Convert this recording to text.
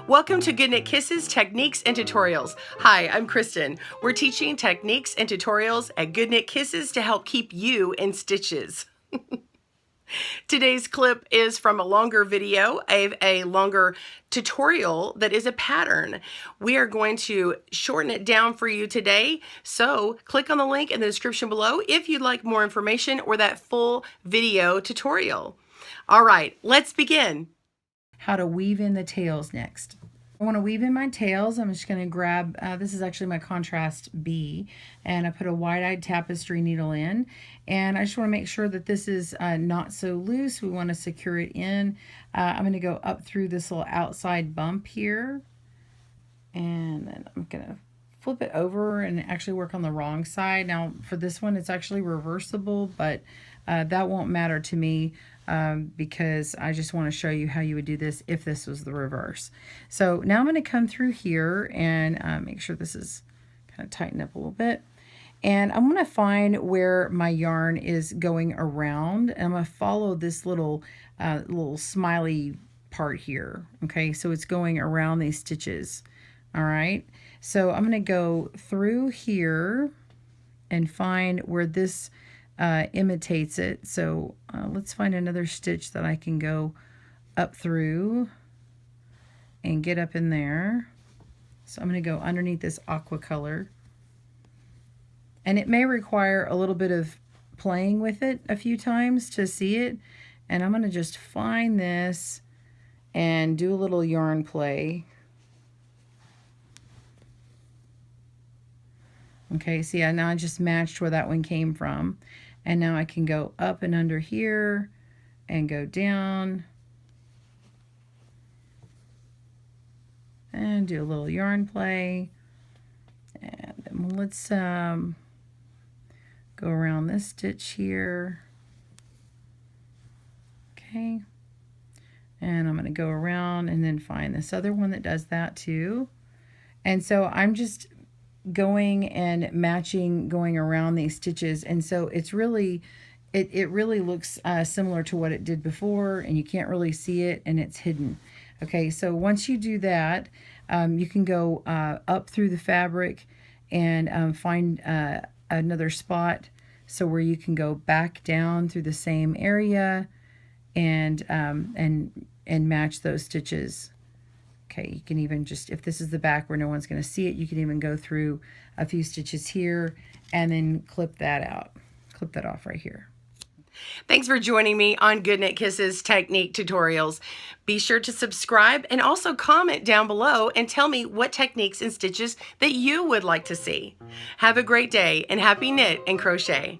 Welcome to GoodKnit Kisses, Techniques and Tutorials. Hi, I'm Kristen. We're teaching techniques and tutorials at GoodKnit Kisses to help keep you in stitches. Today's clip is from a longer video, a longer tutorial that is a pattern. We are going to shorten it down for you today, so click on the link in the description below if you'd like more information or that full video tutorial. All right, let's begin. How to weave in the tails next. I want to weave in my tails. I'm just going to grab, this is actually my contrast B, and I put a wide-eyed tapestry needle in, and I just want to make sure that this is not so loose. We want to secure it in. I'm going to go up through this little outside bump here, and then I'm going to flip it over and actually work on the wrong side. Now for this one it's actually reversible, but that won't matter to me because I just want to show you how you would do this if this was the reverse. So now I'm going to come through here and make sure this is kind of tighten up a little bit. And I'm going to find where my yarn is going around, and I'm going to follow this little smiley part here. Okay, so it's going around these stitches. All right, so I'm going to go through here and find where this imitates it. So let's find another stitch that I can go up through and get up in there. So I'm going to go underneath this aqua color, and it may require a little bit of playing with it a few times to see it. And I'm going to just find this and do a little yarn play. Okay, see, now I just matched where that one came from. And now I can go up and under here and go down and do a little yarn play. And then let's go around this stitch here. Okay, and I'm going to go around and then find this other one that does that too. And so I'm just going and matching, going around these stitches, and so it's really it really looks similar to what it did before, and you can't really see it and it's hidden. Okay, so once you do that, you can go up through the fabric and find another spot so where you can go back down through the same area and match those stitches. Okay, you can even just, if this is the back where no one's going to see it, you can even go through a few stitches here and then clip that out. Clip that off right here. Thanks for joining me on GoodKnit Kisses Technique Tutorials. Be sure to subscribe and also comment down below and tell me what techniques and stitches that you would like to see. Have a great day and happy knit and crochet.